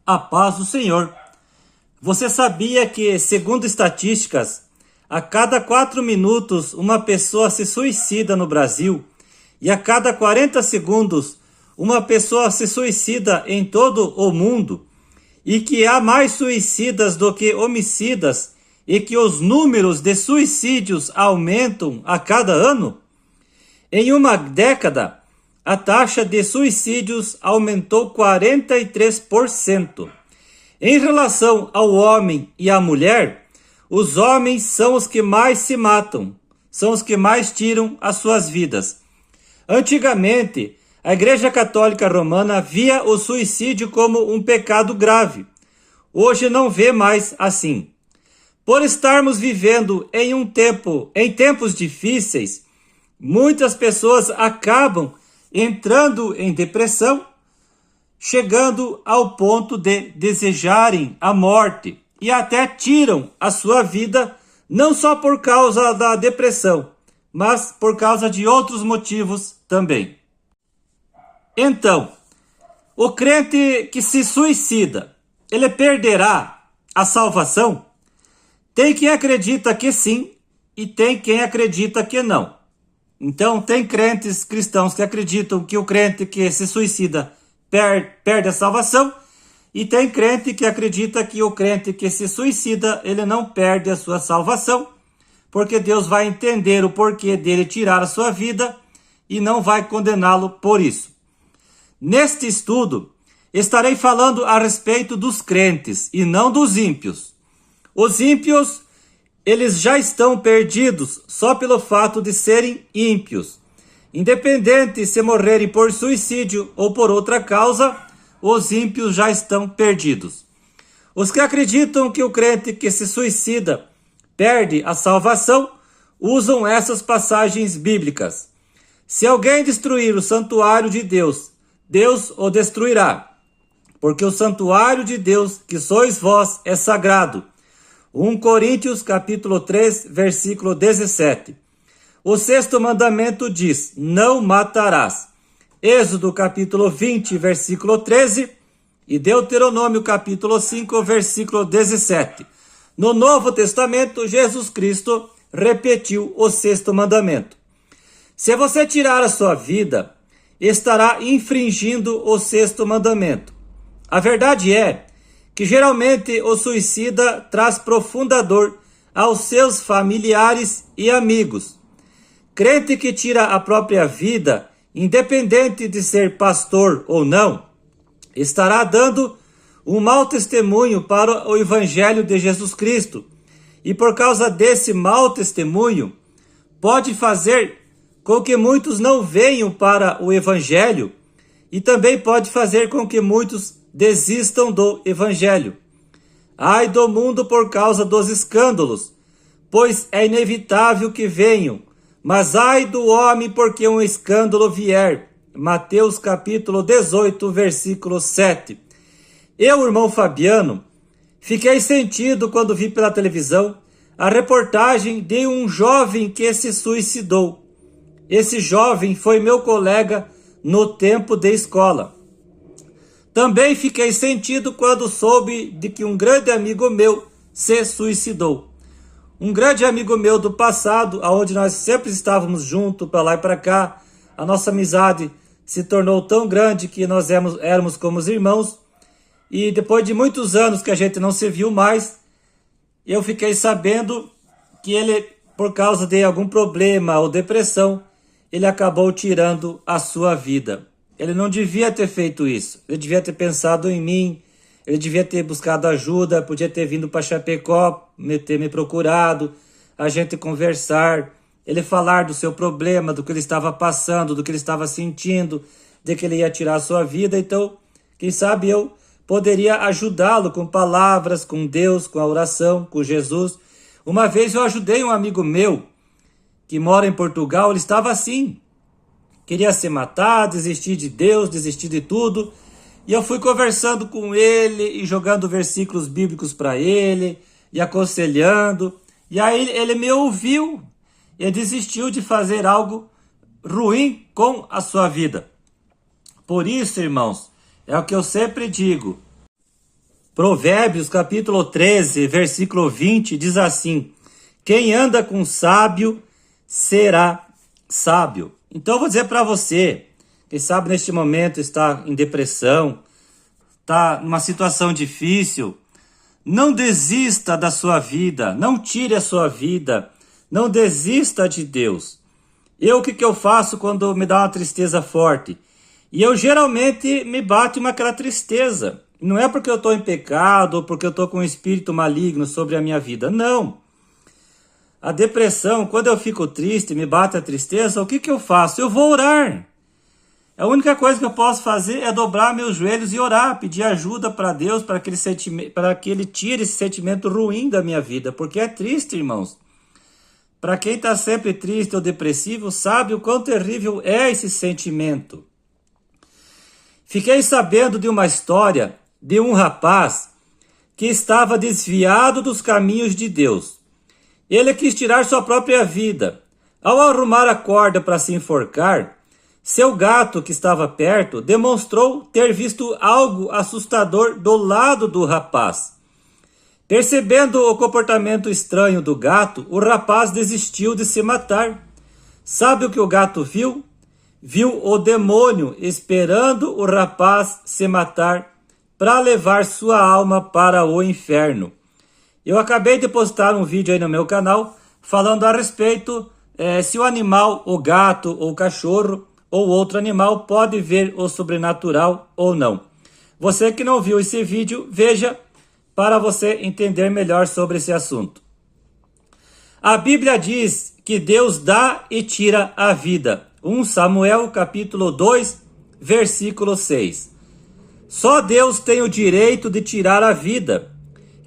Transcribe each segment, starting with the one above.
A paz do Senhor. Você sabia que, segundo estatísticas, a cada 4 minutos uma pessoa se suicida no Brasil e a cada 40 segundos uma pessoa se suicida em todo o mundo e que há mais suicidas do que homicidas e que os números de suicídios aumentam a cada ano? Em uma década, a taxa de suicídios aumentou 43%. Em relação ao homem e à mulher, os homens são os que mais se matam, são os que mais tiram as suas vidas. Antigamente, a Igreja Católica Romana via o suicídio como um pecado grave. Hoje não vê mais assim. Por estarmos vivendo em tempos difíceis, muitas pessoas acabam entrando em depressão, chegando ao ponto de desejarem a morte e até tiram a sua vida, não só por causa da depressão, mas por causa de outros motivos também. Então, o crente que se suicida, ele perderá a salvação? Tem quem acredita que sim e tem quem acredita que não. Então, tem crentes cristãos que acreditam que o crente que se suicida perde a salvação, e tem crente que acredita que o crente que se suicida, ele não perde a sua salvação, porque Deus vai entender o porquê dele tirar a sua vida e não vai condená-lo por isso. Neste estudo, estarei falando a respeito dos crentes e não dos ímpios. Os ímpios, eles já estão perdidos só pelo fato de serem ímpios. Independente se morrerem por suicídio ou por outra causa, os ímpios já estão perdidos. Os que acreditam que o crente que se suicida perde a salvação, usam essas passagens bíblicas. Se alguém destruir o santuário de Deus, Deus o destruirá, porque o santuário de Deus, que sois vós, é sagrado. 1 Coríntios capítulo 3, versículo 17. O 6º mandamento diz, não matarás. Êxodo capítulo 20, versículo 13 e Deuteronômio capítulo 5, versículo 17. No Novo Testamento, Jesus Cristo repetiu o 6º mandamento. Se você tirar a sua vida, estará infringindo o 6º mandamento. A verdade é que geralmente o suicida traz profunda dor aos seus familiares e amigos. Crente que tira a própria vida, independente de ser pastor ou não, estará dando um mau testemunho para o Evangelho de Jesus Cristo. E por causa desse mau testemunho, pode fazer com que muitos não venham para o Evangelho e também pode fazer com que muitos desistam do Evangelho. Ai do mundo por causa dos escândalos, pois é inevitável que venham. Mas ai do homem porque um escândalo vier. Mateus capítulo 18, versículo 7. Eu, irmão Fabiano, fiquei sentido quando vi pela televisão a reportagem de um jovem que se suicidou. Esse jovem foi meu colega no tempo de escola. Também fiquei sentido quando soube de que um grande amigo meu se suicidou. Um grande amigo meu do passado, onde nós sempre estávamos juntos, para lá e para cá, a nossa amizade se tornou tão grande que nós éramos como os irmãos. E depois de muitos anos que a gente não se viu mais, eu fiquei sabendo que ele, por causa de algum problema ou depressão, ele acabou tirando a sua vida. Ele não devia ter feito isso. Ele devia ter pensado em mim. Ele devia ter buscado ajuda, podia ter vindo para Chapecó, ter me procurado, a gente conversar, ele falar do seu problema, do que ele estava passando, do que ele estava sentindo, de que ele ia tirar a sua vida. Então, quem sabe eu poderia ajudá-lo com palavras, com Deus, com a oração, com Jesus. Uma vez eu ajudei um amigo meu que mora em Portugal, ele estava assim, queria se matar, desistir de Deus, desistir de tudo. E eu fui conversando com ele e jogando versículos bíblicos para ele e aconselhando. E aí ele me ouviu e desistiu de fazer algo ruim com a sua vida. Por isso, irmãos, é o que eu sempre digo. Provérbios capítulo 13, versículo 20, diz assim: quem anda com sábio será sábio. Então eu vou dizer para você, quem sabe neste momento está em depressão, está numa situação difícil, não desista da sua vida, não tire a sua vida, não desista de Deus. O que eu faço quando me dá uma tristeza forte? E eu geralmente me bate aquela tristeza. Não é porque eu estou em pecado ou porque eu estou com um espírito maligno sobre a minha vida, não. A depressão, quando eu fico triste, me bate a tristeza, o que eu faço? Eu vou orar. A única coisa que eu posso fazer é dobrar meus joelhos e orar, pedir ajuda para Deus, para que Ele tire esse sentimento ruim da minha vida, porque é triste, irmãos. Para quem está sempre triste ou depressivo, sabe o quão terrível é esse sentimento. Fiquei sabendo de uma história de um rapaz que estava desviado dos caminhos de Deus. Ele quis tirar sua própria vida. Ao arrumar a corda para se enforcar, seu gato, que estava perto, demonstrou ter visto algo assustador do lado do rapaz. Percebendo o comportamento estranho do gato, o rapaz desistiu de se matar. Sabe o que o gato viu? Viu o demônio esperando o rapaz se matar para levar sua alma para o inferno. Eu acabei de postar um vídeo aí no meu canal falando a respeito se o animal, o gato ou o cachorro ou outro animal pode ver o sobrenatural ou não. Você que não viu esse vídeo, veja para você entender melhor sobre esse assunto. A Bíblia diz que Deus dá e tira a vida. 1 Samuel capítulo 2, versículo 6. Só Deus tem o direito de tirar a vida.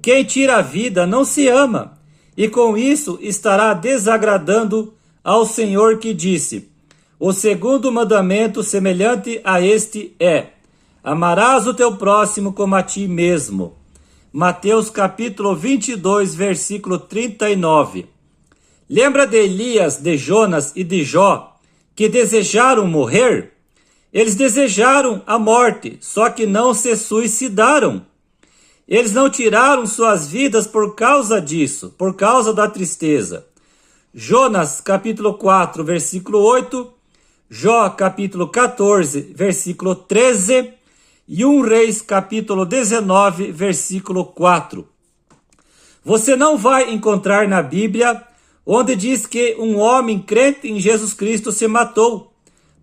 Quem tira a vida não se ama, e com isso estará desagradando ao Senhor que disse: o segundo mandamento semelhante a este é: amarás o teu próximo como a ti mesmo. Mateus capítulo 22, versículo 39. Lembra de Elias, de Jonas e de Jó, que desejaram morrer? Eles desejaram a morte, só que não se suicidaram. Eles não tiraram suas vidas por causa disso, por causa da tristeza. Jonas capítulo 4, versículo 8, Jó capítulo 14, versículo 13 e 1 Reis capítulo 19, versículo 4. Você não vai encontrar na Bíblia onde diz que um homem crente em Jesus Cristo se matou,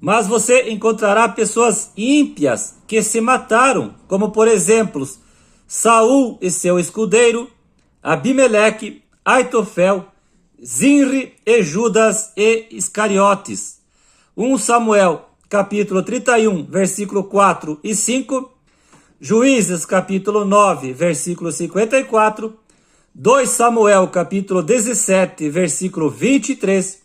mas você encontrará pessoas ímpias que se mataram, como por exemplo, Saul e seu escudeiro, Abimeleque, Aitofel, Zinri e Judas e Iscariotes. 1 Samuel, capítulo 31, versículo 4 e 5, Juízes, capítulo 9, versículo 54, 2 Samuel, capítulo 17, versículo 23,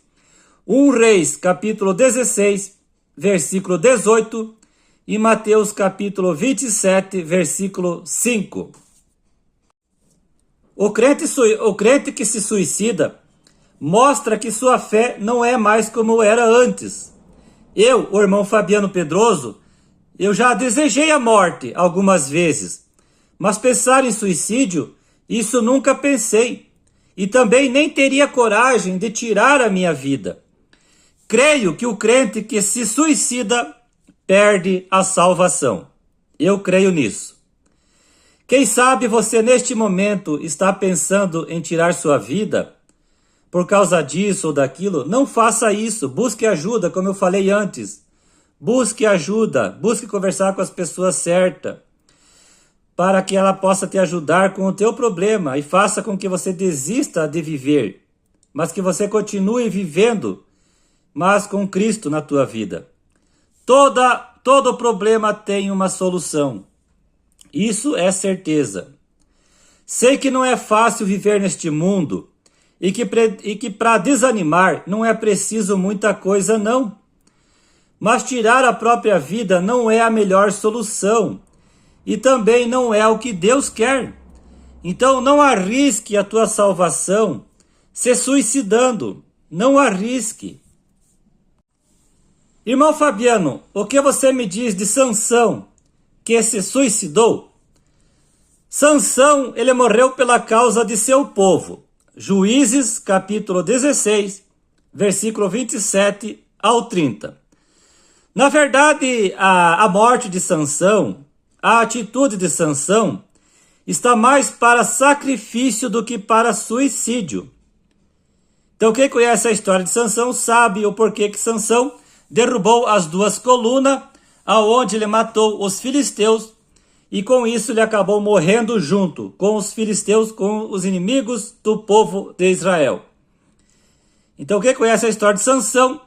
1 Reis, capítulo 16, versículo 18, e Mateus, capítulo 27, versículo 5. O crente que se suicida mostra que sua fé não é mais como era antes. Eu, o irmão Fabiano Pedroso, eu já desejei a morte algumas vezes, mas pensar em suicídio, isso nunca pensei, e também nem teria coragem de tirar a minha vida. Creio que o crente que se suicida perde a salvação. Eu creio nisso. Quem sabe você neste momento está pensando em tirar sua vida por causa disso ou daquilo? Não faça isso. Busque ajuda, como eu falei antes. Busque ajuda. Busque conversar com as pessoas certas, para que ela possa te ajudar com o teu problema e faça com que você desista de viver, mas que você continue vivendo, mas com Cristo na tua vida. Todo problema tem uma solução. Isso é certeza. Sei que não é fácil viver neste mundo e que para desanimar não é preciso muita coisa não. Mas tirar a própria vida não é a melhor solução e também não é o que Deus quer. Então não arrisque a tua salvação se suicidando. Não arrisque. Irmão Fabiano, o que você me diz de Sansão, que se suicidou? Sansão, ele morreu pela causa de seu povo. Juízes, capítulo 16, versículo 27 ao 30. Na verdade, a morte de Sansão, a atitude de Sansão, está mais para sacrifício do que para suicídio. Então quem conhece a história de Sansão sabe o porquê que Sansão derrubou as duas colunas, aonde ele matou os filisteus, e com isso ele acabou morrendo junto com os filisteus, com os inimigos do povo de Israel. Então quem conhece a história de Sansão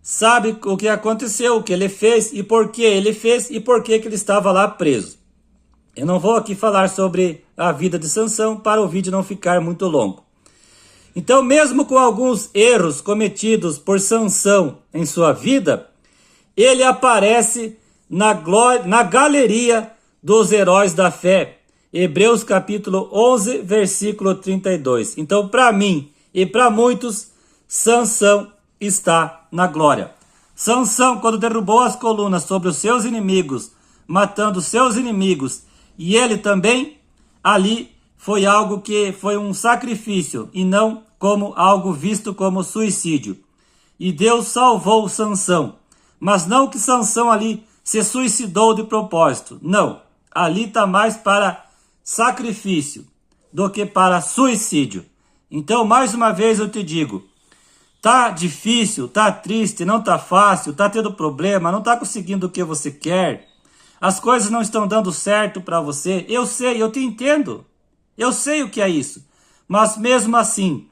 sabe o que aconteceu, o que ele fez e por que ele fez e por que ele estava lá preso. Eu não vou aqui falar sobre a vida de Sansão para o vídeo não ficar muito longo. Então, mesmo com alguns erros cometidos por Sansão em sua vida, ele aparece na galeria dos heróis da fé. Hebreus capítulo 11, versículo 32. Então, para mim e para muitos, Sansão está na glória. Sansão, quando derrubou as colunas sobre os seus inimigos, matando seus inimigos, e ele também, ali foi algo que foi um sacrifício e não como algo visto como suicídio. E Deus salvou Sansão, mas não que Sansão ali se suicidou de propósito, não. Ali está mais para sacrifício do que para suicídio. Então, mais uma vez eu te digo, tá difícil, tá triste, não tá fácil, tá tendo problema, não tá conseguindo o que você quer, as coisas não estão dando certo para você, eu sei, eu te entendo, eu sei o que é isso, mas mesmo assim,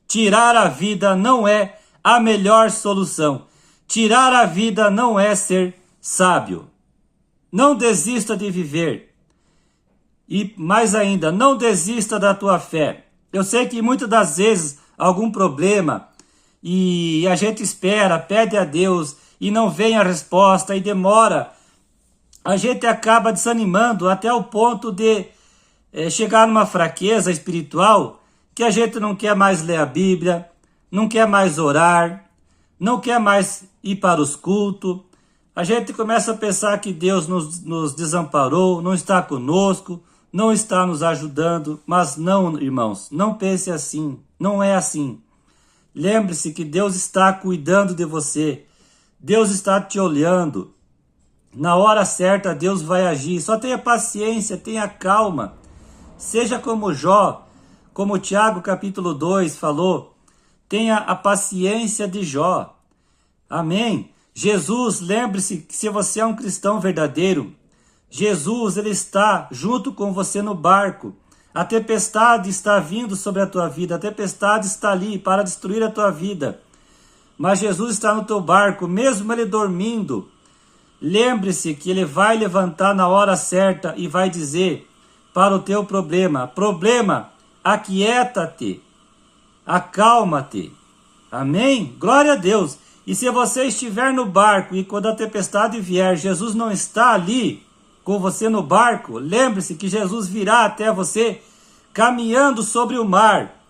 tirar a vida não é a melhor solução, tirar a vida não é ser sábio. Não desista de viver, e mais ainda, não desista da tua fé. Eu sei que muitas das vezes algum problema, e a gente espera, pede a Deus, e não vem a resposta, e demora, a gente acaba desanimando até o ponto de chegar numa fraqueza espiritual, que a gente não quer mais ler a Bíblia, não quer mais orar, não quer mais ir para os cultos. A gente começa a pensar que Deus nos desamparou, não está conosco, não está nos ajudando, mas não, irmãos, não pense assim, não é assim. Lembre-se que Deus está cuidando de você, Deus está te olhando. Na hora certa Deus vai agir, só tenha paciência, tenha calma. Seja como Jó, como Tiago capítulo 2 falou, tenha a paciência de Jó. Amém? Jesus, lembre-se que se você é um cristão verdadeiro, Jesus, ele está junto com você no barco. A tempestade está vindo sobre a tua vida, a tempestade está ali para destruir a tua vida. Mas Jesus está no teu barco, mesmo ele dormindo. Lembre-se que ele vai levantar na hora certa e vai dizer para o teu problema, aquieta-te, acalma-te. Amém? Glória a Deus. E se você estiver no barco e quando a tempestade vier, Jesus não está ali com você no barco, lembre-se que Jesus virá até você caminhando sobre o mar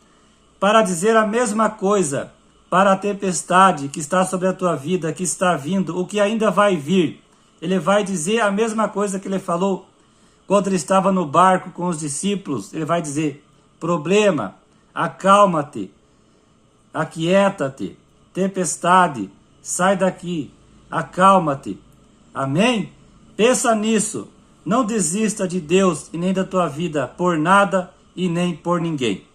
para dizer a mesma coisa para a tempestade que está sobre a tua vida, que está vindo, o que ainda vai vir. Ele vai dizer a mesma coisa que ele falou quando ele estava no barco com os discípulos. Ele vai dizer, problema, acalma-te, aquieta-te, tempestade, sai daqui, acalma-te. Amém? Pensa nisso. Não desista de Deus e nem da tua vida por nada e nem por ninguém.